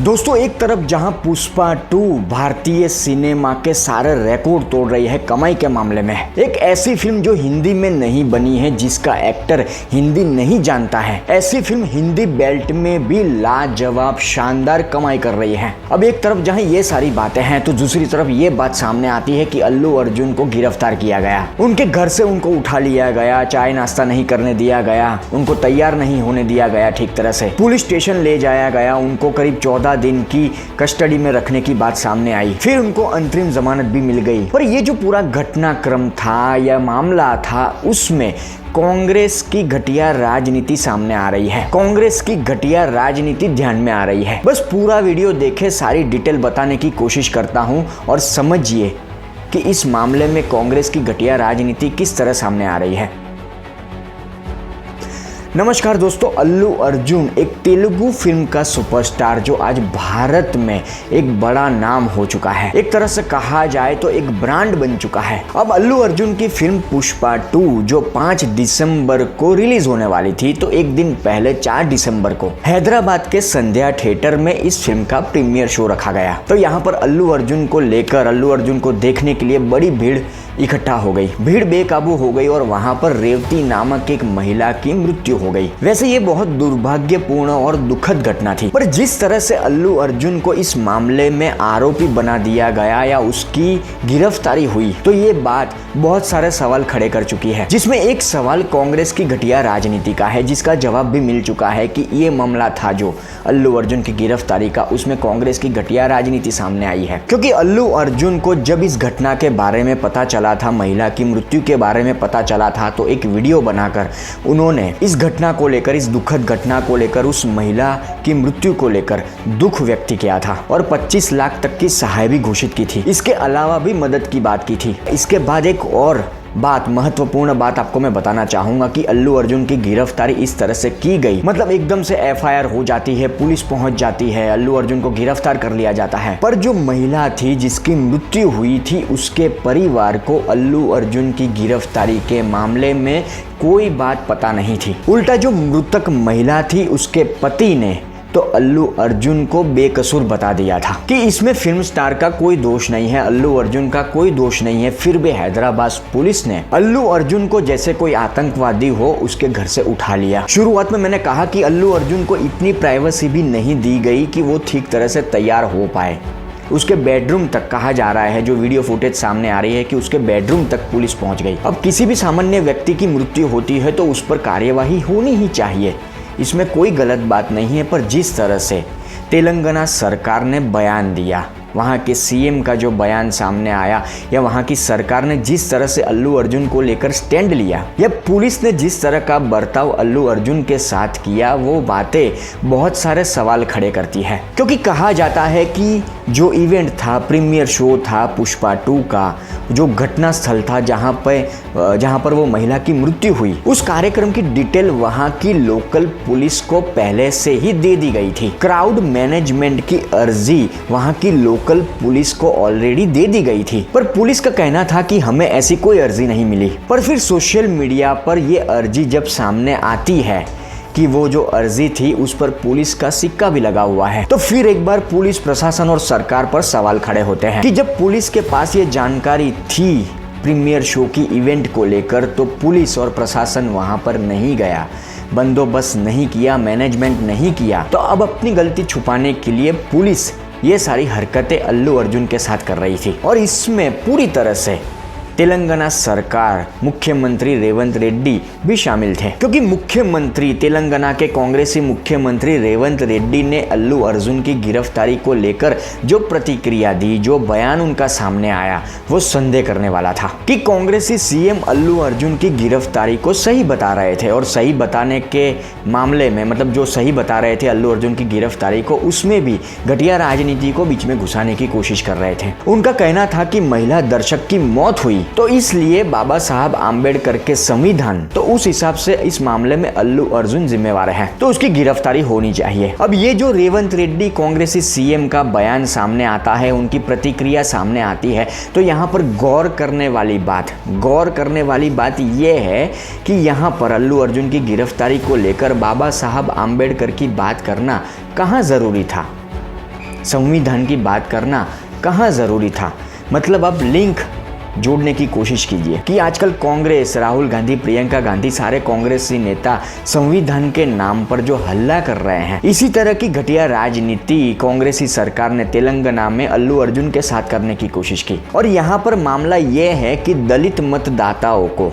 दोस्तों, एक तरफ जहां पुष्पा 2 भारतीय सिनेमा के सारे रिकॉर्ड तोड़ रही है कमाई के मामले में, एक ऐसी फिल्म जो हिंदी में नहीं बनी है, जिसका एक्टर हिंदी नहीं जानता है, ऐसी फिल्म हिंदी बेल्ट में भी लाजवाब शानदार कमाई कर रही है। अब एक तरफ जहां ये सारी बातें हैं तो दूसरी तरफ ये बात सामने आती है कि अल्लू अर्जुन को गिरफ्तार किया गया, उनके घर से उनको उठा लिया गया, चाय नाश्ता नहीं करने दिया गया, उनको तैयार नहीं होने दिया गया ठीक तरह से, पुलिस स्टेशन ले जाया गया, उनको करीब 14 दिन की कस्टडी में रखने की बात सामने आई, फिर उनको अंतरिम जमानत भी मिल गई। पर ये जो पूरा घटनाक्रम था या मामला था, उसमें कांग्रेस की घटिया राजनीति सामने आ रही है, कांग्रेस की घटिया राजनीति ध्यान में आ रही है। बस पूरा वीडियो देखे, सारी डिटेल बताने की कोशिश करता हूं और समझिए कि इस मामले में कांग्रेस की घटिया राजनीति किस तरह सामने आ रही है। नमस्कार दोस्तों, अल्लू अर्जुन एक तेलुगु फिल्म का सुपरस्टार जो आज भारत में एक बड़ा नाम हो चुका है, एक तरह से कहा जाए तो एक ब्रांड बन चुका है। अब अल्लू अर्जुन की फिल्म पुष्पा 2 जो 5 दिसंबर को रिलीज होने वाली थी, तो एक दिन पहले 4 दिसंबर को हैदराबाद के संध्या थिएटर में इस फिल्म का प्रीमियर शो रखा गया। तो यहाँ पर अल्लू अर्जुन को लेकर, अल्लू अर्जुन को देखने के लिए बड़ी भीड़ इकट्ठा हो गई, भीड़ बेकाबू हो गई और वहां पर रेवती नामक एक महिला की मृत्यु हो गई। वैसे ये बहुत दुर्भाग्यपूर्ण और दुखद घटना थी, पर जिस तरह से अल्लू अर्जुन को इस मामले में आरोपी बना दिया गया या उसकी गिरफ्तारी हुई, तो ये बात बहुत सारे सवाल खड़े कर चुकी है, जिसमें एक सवाल कांग्रेस की घटिया राजनीति का है, जिसका जवाब भी मिल चुका है कि ये मामला था जो अल्लू अर्जुन की गिरफ्तारी का, उसमें कांग्रेस की घटिया राजनीति सामने आई है। क्योंकि अल्लू अर्जुन को जब इस घटना के बारे में पता चला था, महिला की मृत्यु के बारे में पता चला था, तो एक वीडियो बनाकर उन्होंने इस घटना को लेकर, इस दुखद घटना को लेकर, उस महिला की मृत्यु को लेकर दुख व्यक्त किया था और 25 लाख तक की सहायता भी घोषित की थी। इसके अलावा भी मदद की बात की थी। इसके बाद एक और बात, महत्वपूर्ण बात आपको मैं बताना चाहूंगा कि अल्लू अर्जुन की गिरफ्तारी इस तरह से की गई, मतलब एकदम से एफआईआर हो जाती है, पुलिस पहुंच जाती है, अल्लू अर्जुन को गिरफ्तार कर लिया जाता है। पर जो महिला थी जिसकी मृत्यु हुई थी, उसके परिवार को अल्लू अर्जुन की गिरफ्तारी के मामले में कोई बात पता नहीं थी। उल्टा जो मृतक महिला थी, उसके पति ने तो अल्लू अर्जुन को बेकसूर बता दिया था कि इसमें फिल्म स्टार का कोई दोष नहीं है, अल्लू अर्जुन का कोई दोष नहीं है। फिर भी हैदराबाद पुलिस ने अल्लू अर्जुन को जैसे कोई आतंकवादी हो उसके घर से उठा लिया। शुरुआत में मैंने कहा कि अल्लू अर्जुन को इतनी प्राइवेसी भी नहीं दी गई कि वो ठीक तरह से तैयार हो पाए। उसके बेडरूम तक कहा जा रहा है, जो वीडियो फुटेज सामने आ रही है, कि उसके बेडरूम तक पुलिस पहुंच गई। अब किसी भी सामान्य व्यक्ति की मृत्यु होती है तो उस पर कार्यवाही होनी ही चाहिए, इसमें कोई गलत बात नहीं है। पर जिस तरह से तेलंगाना सरकार ने बयान दिया, वहाँ के सीएम का जो बयान सामने आया, या वहाँ की सरकार ने जिस तरह से अल्लू अर्जुन को लेकर स्टैंड लिया, या पुलिस ने जिस तरह का बर्ताव अल्लू अर्जुन के साथ किया, वो बातें बहुत सारे सवाल खड़े करती है। क्योंकि कहा जाता है कि जो इवेंट था, प्रीमियर शो था पुष्पा 2 का, जो घटना स्थल था जहाँ पर वो महिला की मृत्यु हुई, उस कार्यक्रम की डिटेल वहाँ की लोकल पुलिस को पहले से ही दे दी गई थी। क्राउड मैनेजमेंट की अर्जी वहाँ की लोकल पुलिस को ऑलरेडी दे दी गई थी, पर पुलिस का कहना था कि हमें ऐसी कोई अर्जी नहीं मिली। पर फिर सोशल मीडिया पर ये अर्जी जब सामने आती है कि वो जो अर्जी थी उस पर पुलिस का सिक्का भी लगा हुआ है, तो फिर एक बार पुलिस प्रशासन और सरकार पर सवाल खड़े होते हैं कि जब पुलिस के पास ये जानकारी थी प्रीमियर शो की इवेंट को लेकर, तो पुलिस और प्रशासन वहां पर नहीं गया, बंदोबस्त नहीं किया, मैनेजमेंट नहीं किया। तो अब अपनी गलती छुपाने के लिए पुलिस ये सारी हरकतें अल्लू अर्जुन के साथ कर रही थी, और इसमें पूरी तरह से तेलंगाना सरकार, मुख्यमंत्री रेवंत रेड्डी भी शामिल थे। क्योंकि मुख्यमंत्री, तेलंगाना के कांग्रेसी मुख्यमंत्री रेवंत रेड्डी ने अल्लू अर्जुन की गिरफ्तारी को लेकर जो प्रतिक्रिया दी, जो बयान उनका सामने आया, वो संदेह करने वाला था कि कांग्रेसी सीएम अल्लू अर्जुन की गिरफ्तारी को सही बता रहे थे, और सही बताने के मामले में, मतलब जो सही बता रहे थे अल्लू अर्जुन की गिरफ्तारी को, उसमें भी घटिया राजनीति को बीच में घुसाने की कोशिश कर रहे थे। उनका कहना था कि महिला दर्शक की मौत हुई, तो इसलिए बाबा साहब आम्बेडकर के संविधान, तो उस हिसाब से इस मामले में अल्लू अर्जुन जिम्मेवार है, तो उसकी गिरफ्तारी होनी चाहिए। अब ये जो रेवंत रेड्डी कांग्रेसी सीएम का बयान सामने आता है, उनकी प्रतिक्रिया सामने आती है, तो यहाँ पर गौर करने वाली बात ये है कि यहाँ पर अल्लू अर्जुन की गिरफ्तारी को लेकर बाबा साहब आम्बेडकर की बात करना कहाँ जरूरी था। संविधान की बात करना कहाँ ज़रूरी था। मतलब अब लिंक जोड़ने की कोशिश कीजिए कि आजकल कांग्रेस, राहुल गांधी, प्रियंका गांधी, सारे कांग्रेसी नेता संविधान के नाम पर जो हल्ला कर रहे हैं, इसी तरह की घटिया राजनीति कांग्रेसी सरकार ने तेलंगाना में अल्लू अर्जुन के साथ करने की कोशिश की। और यहाँ पर मामला यह है कि दलित मतदाताओं को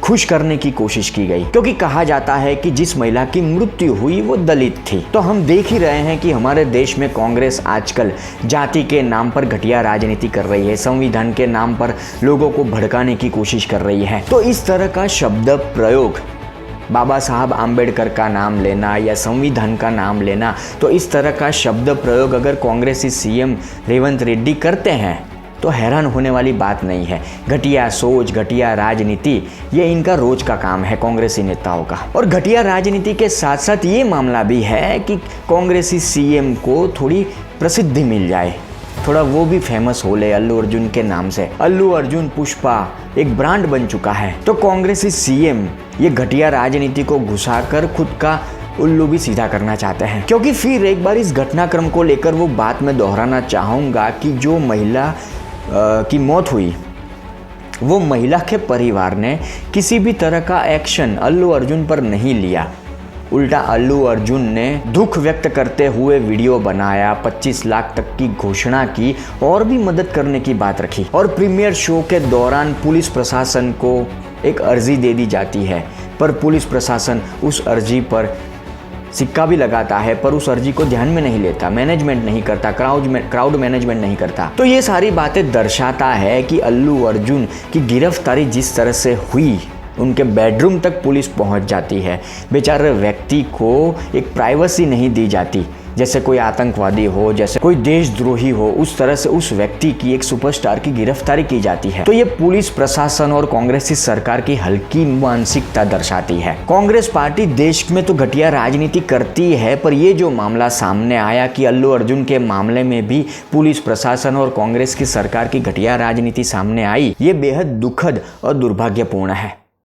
खुश करने की कोशिश की गई, क्योंकि कहा जाता है कि जिस महिला की मृत्यु हुई वो दलित थी। तो हम देख ही रहे हैं कि हमारे देश में कांग्रेस आजकल जाति के नाम पर घटिया राजनीति कर रही है, संविधान के नाम पर लोगों को भड़काने की कोशिश कर रही है। तो इस तरह का शब्द प्रयोग, बाबा साहब आम्बेडकर का नाम लेना या संविधान का नाम लेना, तो इस तरह का शब्द प्रयोग अगर कांग्रेसी सीएम रेवंत रेड्डी करते हैं तो हैरान होने वाली बात नहीं है। घटिया सोच, घटिया राजनीति, ये इनका रोज का काम है कांग्रेसी नेताओं का। और घटिया राजनीति के साथ साथ ये मामला भी है कि कांग्रेसी सीएम को थोड़ी प्रसिद्धि मिल जाए, थोड़ा वो भी फेमस हो ले अल्लू अर्जुन के नाम से। अल्लू अर्जुन पुष्पा एक ब्रांड बन चुका है, तो कांग्रेसी सीएम ये घटिया राजनीति को घुसाकर खुद का उल्लू भी सीधा करना चाहते हैं। क्योंकि फिर एक बार इस घटनाक्रम को लेकर वो बात मैं दोहराना चाहूँगा कि जो महिला की मौत हुई, वो महिला के परिवार ने किसी भी तरह का एक्शन अल्लू अर्जुन पर नहीं लिया। उल्टा अल्लू अर्जुन ने दुख व्यक्त करते हुए वीडियो बनाया, 25 लाख तक की घोषणा की और भी मदद करने की बात रखी। और प्रीमियर शो के दौरान पुलिस प्रशासन को एक अर्जी दे दी जाती है, पर पुलिस प्रशासन उस अर्जी पर सिक्का भी लगाता है, पर उस अर्जी को ध्यान में नहीं लेता, मैनेजमेंट नहीं करता, क्राउड मैनेजमेंट नहीं करता। तो ये सारी बातें दर्शाता है कि अल्लू अर्जुन की गिरफ्तारी जिस तरह से हुई, उनके बेडरूम तक पुलिस पहुंच जाती है, बेचारे व्यक्ति को एक प्राइवेसी नहीं दी जाती। जैसे कोई आतंकवादी हो, जैसे कोई देशद्रोही हो, उस तरह से उस व्यक्ति की, एक सुपरस्टार की गिरफ्तारी की जाती है। तो ये पुलिस प्रशासन और कांग्रेसी सरकार की हल्की मानसिकता दर्शाती है। कांग्रेस पार्टी देश में तो घटिया राजनीति करती है, पर ये जो मामला सामने आया कि अल्लू अर्जुन के मामले में भी पुलिस प्रशासन और कांग्रेस की सरकार की घटिया राजनीति सामने आई, ये बेहद दुखद और दुर्भाग्यपूर्ण है।